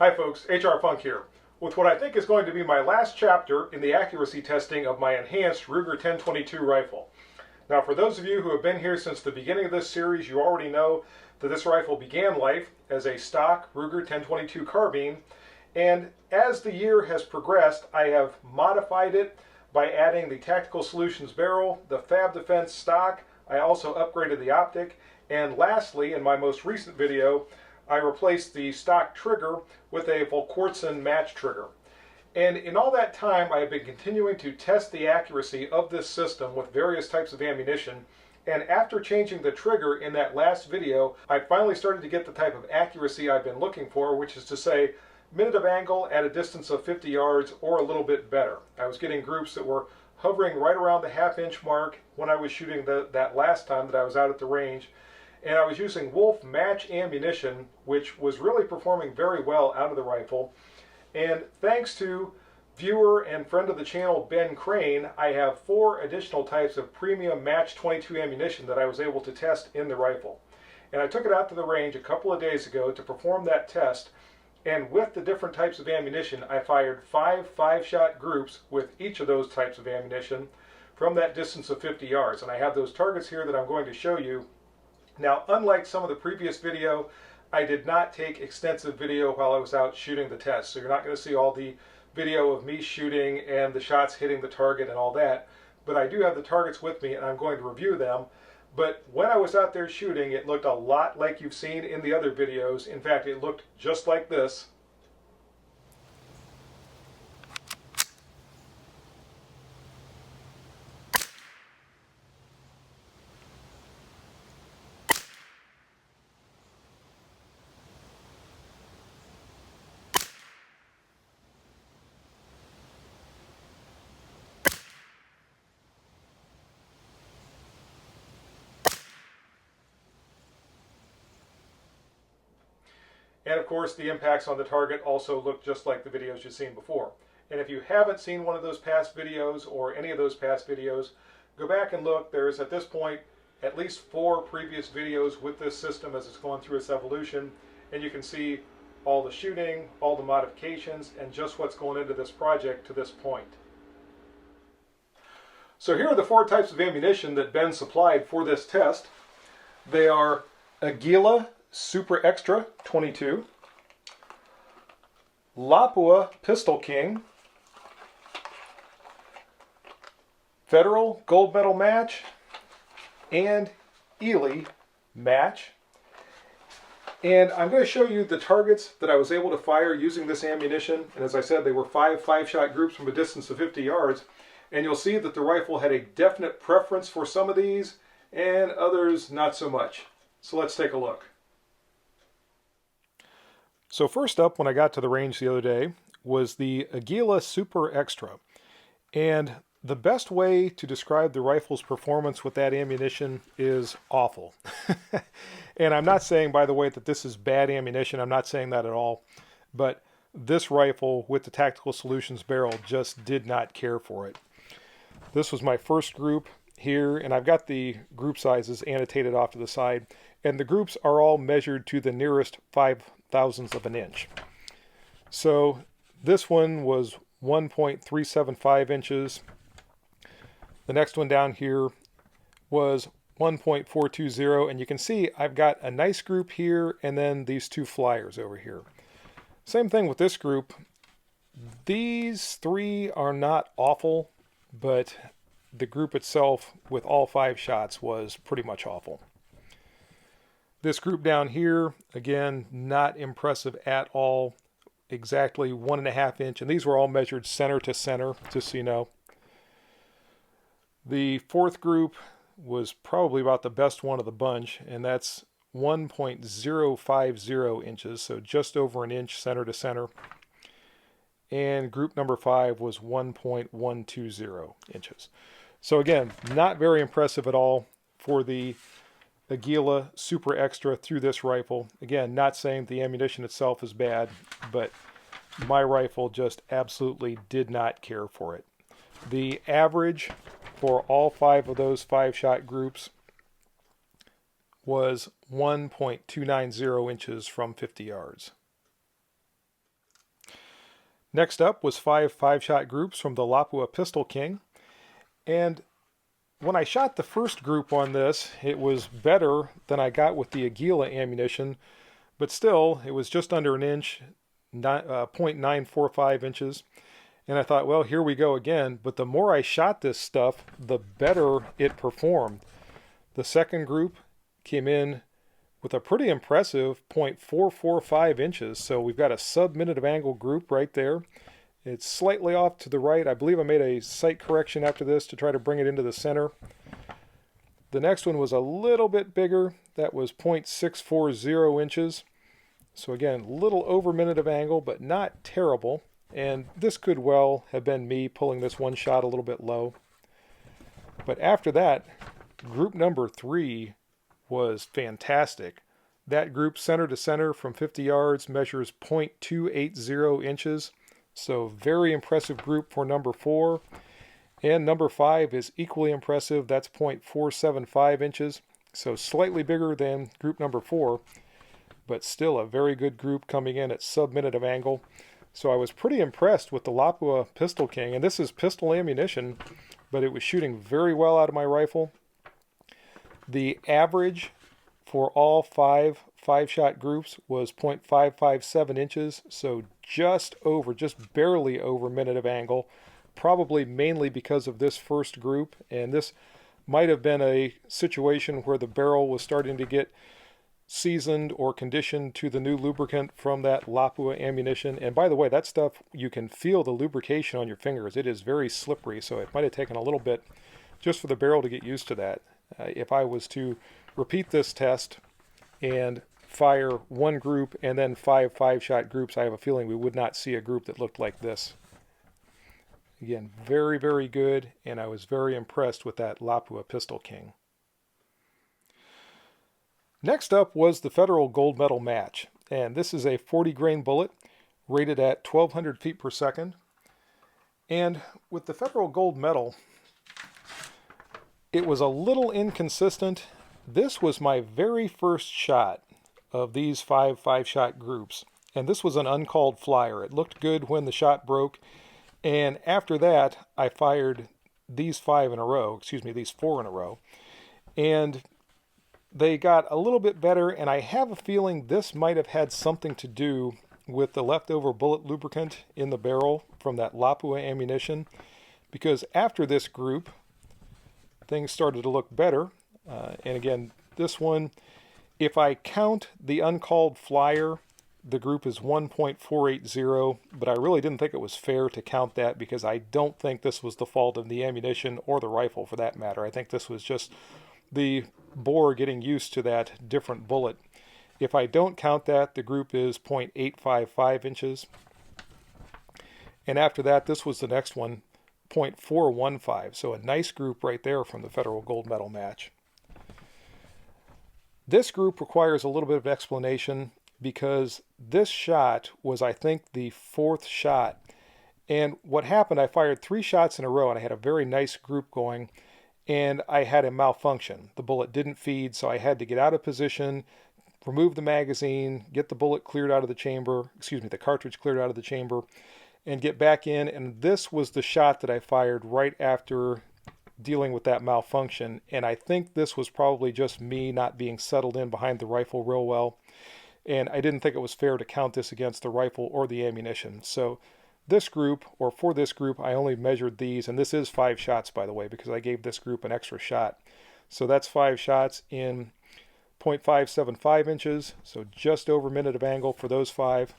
Hi folks, HR Funk here, with what I think is going to be my last chapter in the accuracy testing of my enhanced Ruger 1022 rifle. Now for those of you who have been here since the beginning of this series, you already know that this rifle began life as a stock Ruger 1022 carbine, and as the year has progressed, I have modified it by adding the Tactical Solutions barrel, the Fab Defense stock. I also upgraded the optic, and lastly, in my most recent video, I replaced the stock trigger with a Volquartsen match trigger. And in all that time, I have been continuing to test the accuracy of this system with various types of ammunition. And after changing the trigger in that last video, I finally started to get the type of accuracy I've been looking for, which is to say, minute of angle at a distance of 50 yards or a little bit better. I was getting groups that were hovering right around the half-inch mark when I was shooting that last time that I was out at the range. And I was using Wolf match ammunition, which was really performing very well out of the rifle. And thanks to viewer and friend of the channel Ben Crane, I have 4 additional types of premium match 22 ammunition that I was able to test in the rifle. And I took it out to the range a couple of days ago to perform that test, and with the different types of ammunition, I fired 5 shot groups with each of those types of ammunition from that distance of 50 yards. And I have those targets here that I'm going to show you. Now, unlike some of the previous video, I did not take extensive video while I was out shooting the test. So you're not going to see all the video of me shooting and the shots hitting the target and all that. But I do have the targets with me and I'm going to review them. But when I was out there shooting, it looked a lot like you've seen in the other videos. In fact, it looked just like this. And of course, the impacts on the target also look just like the videos you've seen before. And if you haven't seen one of those past videos or any of those past videos, go back and look. There's at this point at least 4 previous videos with this system as it's going through its evolution. And you can see all the shooting, all the modifications, and just what's going into this project to this point. So here are the 4 types of ammunition that Ben supplied for this test. They are Ely Super Extra 22, Lapua Pistol King, Federal Gold Medal Match, and Ely Match. And I'm going to show you the targets that I was able to fire using this ammunition. And as I said, they were 5 shot groups from a distance of 50 yards. And you'll see that the rifle had a definite preference for some of these and others not so much. So let's take a look. So first up, when I got to the range the other day, was the Ely Super Extra. And the best way to describe the rifle's performance with that ammunition is awful. And I'm not saying, by the way, that this is bad ammunition. I'm not saying that at all. But this rifle with the Tactical Solutions barrel just did not care for it. This was my first group here, and I've got the group sizes annotated off to the side. And the groups are all measured to the nearest 5/1000th of an inch. So this one was 1.375 inches. The next one down here was 1.420, and you can see I've got a nice group here and then these 2 flyers over here. Same thing with this group. These 3 are not awful, but the group itself with all 5 shots was pretty much awful. This group down here, again, not impressive at all. Exactly 1.5 inch, and these were all measured center to center, just so you know. The 4th group was probably about the best one of the bunch, and that's 1.050 inches, so just over an inch center to center. And group number 5 was 1.120 inches. So again, not very impressive at all for the Ely Super Extra through this rifle. Again, not saying the ammunition itself is bad, but my rifle just absolutely did not care for it. The average for all 5 of those 5 shot groups was 1.290 inches from 50 yards. Next up was 5 5-shot groups from the Lapua Pistol King. And when I shot the first group on this, it was better than I got with the Aguila ammunition, but still, it was just under an inch, 0.945 inches. And I thought, well, here we go again. But the more I shot this stuff, the better it performed. The second group came in with a pretty impressive 0.445 inches. So we've got a sub-minute of angle group right there. It's slightly off to the right. I believe I made a sight correction after this to try to bring it into the center. The next one was a little bit bigger. That was 0.640 inches. So again, a little over minute of angle, but not terrible. And this could well have been me pulling this one shot a little bit low. But after that, group number 3 was fantastic. That group center to center from 50 yards measures 0.280 inches. So very impressive group for number 4. And number 5 is equally impressive. That's 0.475 inches. So slightly bigger than group number 4, but still a very good group coming in at sub-minute of angle. So I was pretty impressed with the Lapua Pistol King. And this is pistol ammunition, but it was shooting very well out of my rifle. The average for all 5 5-shot groups was 0.557 inches, so just barely over minute of angle, probably mainly because of this first group. And this might have been a situation where the barrel was starting to get seasoned or conditioned to the new lubricant from that Lapua ammunition. And by the way, that stuff, you can feel the lubrication on your fingers. It is very slippery, so it might have taken a little bit just for the barrel to get used to that. If I was to repeat this test and fire one group and then 5 5-shot groups, I have a feeling we would not see a group that looked like this. Again, very, very good, and I was very impressed with that Lapua Pistol King. Next up was the Federal Gold Medal Match, and this is a 40 grain bullet rated at 1200 feet per second. And with the Federal Gold Medal, it was a little inconsistent. This was my very first shot of these 5 5-shot groups, and this was an uncalled flyer. It looked good when the shot broke, and after that I fired these 4 in a row, and they got a little bit better, and I have a feeling this might have had something to do with the leftover bullet lubricant in the barrel from that Lapua ammunition, because after this group things started to look better. And again, this one, if I count the uncalled flyer, the group is 1.480, but I really didn't think it was fair to count that because I don't think this was the fault of the ammunition or the rifle for that matter. I think this was just the bore getting used to that different bullet. If I don't count that, the group is 0.855 inches. And after that, this was the next one, 0.415. So a nice group right there from the Federal Gold Medal Match. This group requires a little bit of explanation because this shot was, I think, the 4th shot. And what happened, I fired 3 shots in a row and I had a very nice group going, and I had a malfunction. The bullet didn't feed, so I had to get out of position, remove the magazine, get the bullet cleared out of the chamber, the cartridge cleared out of the chamber, and get back in. And this was the shot that I fired right after dealing with that malfunction. And I think this was probably just me not being settled in behind the rifle real well. And I didn't think it was fair to count this against the rifle or the ammunition. So this group, or for this group, I only measured these, and this is 5 shots, by the way, because I gave this group an extra shot. So that's 5 shots in 0.575 inches, so just over a minute of angle for those 5.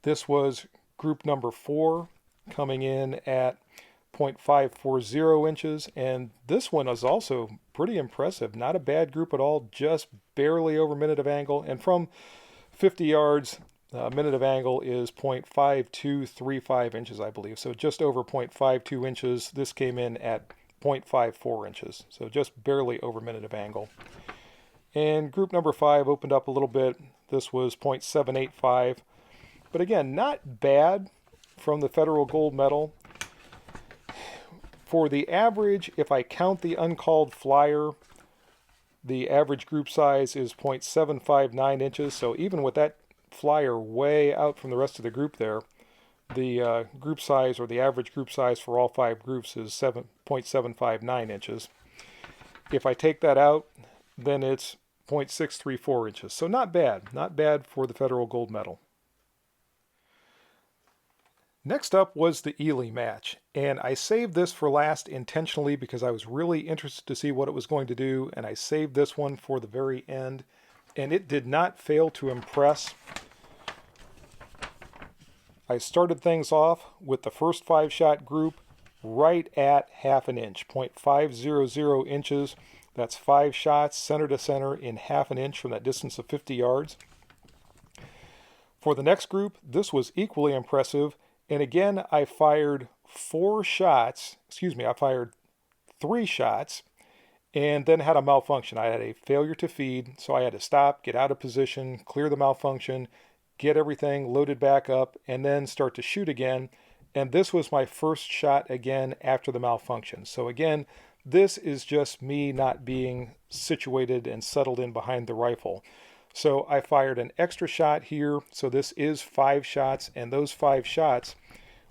This was group number 4, coming in at 0.540 inches, and this one is also pretty impressive. Not a bad group at all, just barely over a minute of angle, and from 50 yards, minute of angle is 0.5235 inches, I believe. So just over 0.52 inches. This came in at 0.54 inches. So just barely over minute of angle. And group number 5 opened up a little bit. This was 0.785. But again, not bad from the Federal Gold Medal. For the average, if I count the uncalled flyer, the average group size is 0.759 inches. So even with that flyer way out from the rest of the group there. The group size, or the average group size for all 5 groups, is 7.759 inches. If I take that out, then it's 0.634 inches. So not bad for the federal gold medal. Next up was the Ely Match, and I saved this for last intentionally because I was really interested to see what it was going to do, and I saved this one for the very end, and it did not fail to impress. I started things off with the first 5-shot group right at half an inch, 0.500 inches. That's 5 shots center to center in half an inch from that distance of 50 yards. For the next group, this was equally impressive, and again I fired 3 shots, and then had a malfunction. I had a failure to feed, so I had to stop, get out of position, clear the malfunction, get everything loaded back up, and then start to shoot again. And this was my first shot again after the malfunction. So again, this is just me not being situated and settled in behind the rifle. So I fired an extra shot here. So this is 5 shots, and those 5 shots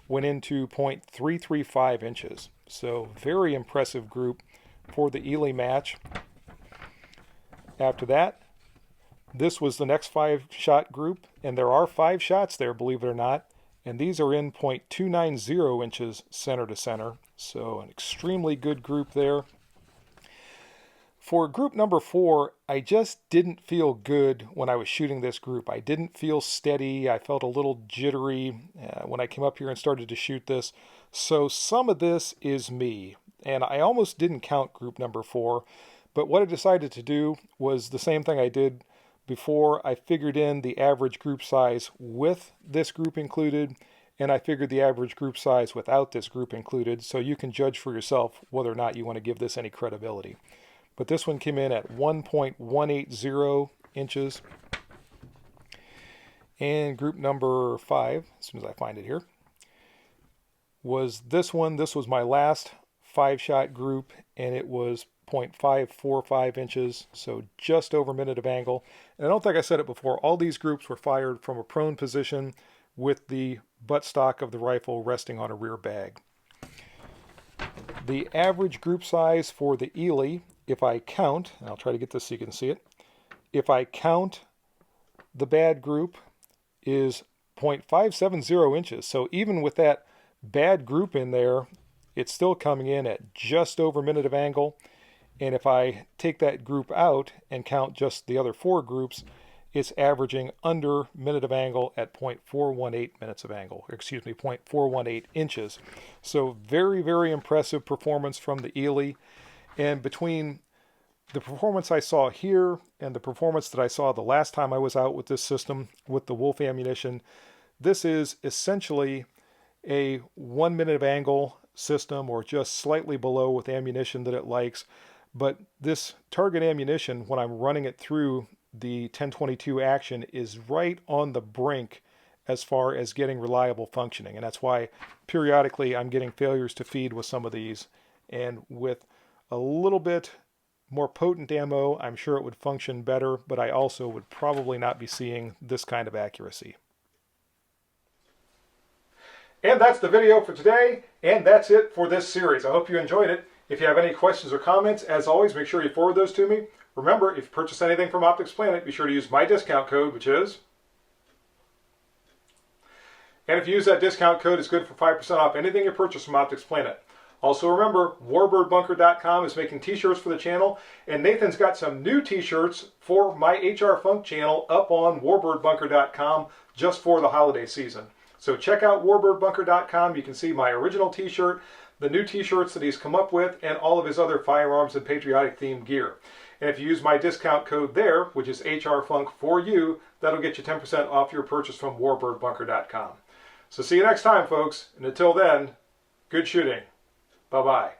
went into 0.335 inches. So very impressive group for the Ely Match. After that, this was the next 5-shot group, and there are 5 shots there, believe it or not, and these are in 0.290 inches center to center, so an extremely good group there. For group number 4, I just didn't feel good when I was shooting this group. I didn't feel steady. I felt a little jittery when I came up here and started to shoot this, so some of this is me, and I almost didn't count group number 4, but what I decided to do was the same thing I did before. I figured in the average group size with this group included, and I figured the average group size without this group included, so you can judge for yourself whether or not you want to give this any credibility. But this one came in at 1.180 inches. And group number 5, as soon as I find it here, was this one. This was my last 5-shot group, and it was 0.545 inches, so just over minute of angle. And I don't think I said it before, all these groups were fired from a prone position with the buttstock of the rifle resting on a rear bag. The average group size for the Ely, if I count, and I'll try to get this so you can see it, if I count the bad group, is 0.570 inches. So even with that bad group in there, it's still coming in at just over minute of angle. And if I take that group out and count just the other 4 groups, it's averaging under minute of angle at 0.418 minutes of angle, 0.418 inches. So very, very impressive performance from the Ely. And between the performance I saw here and the performance that I saw the last time I was out with this system with the Wolf ammunition, this is essentially a 1 minute of angle system, or just slightly below with ammunition that it likes. But this target ammunition, when I'm running it through the 1022 action, is right on the brink as far as getting reliable functioning. And that's why periodically I'm getting failures to feed with some of these. And with a little bit more potent ammo, I'm sure it would function better, but I also would probably not be seeing this kind of accuracy. And that's the video for today, and that's it for this series. I hope you enjoyed it. If you have any questions or comments, as always, make sure you forward those to me. Remember, if you purchase anything from Optics Planet, be sure to use my discount code, which is... And if you use that discount code, it's good for 5% off anything you purchase from Optics Planet. Also remember, WarbirdBunker.com is making t-shirts for the channel, and Nathan's got some new t-shirts for my HR Funk channel up on WarbirdBunker.com just for the holiday season. So check out WarbirdBunker.com. You can see my original t-shirt, the new t-shirts that he's come up with, and all of his other firearms and patriotic themed gear. And if you use my discount code there, which is HRFunk4U, that'll get you 10% off your purchase from WarbirdBunker.com. So see you next time, folks, and until then, good shooting. Bye-bye.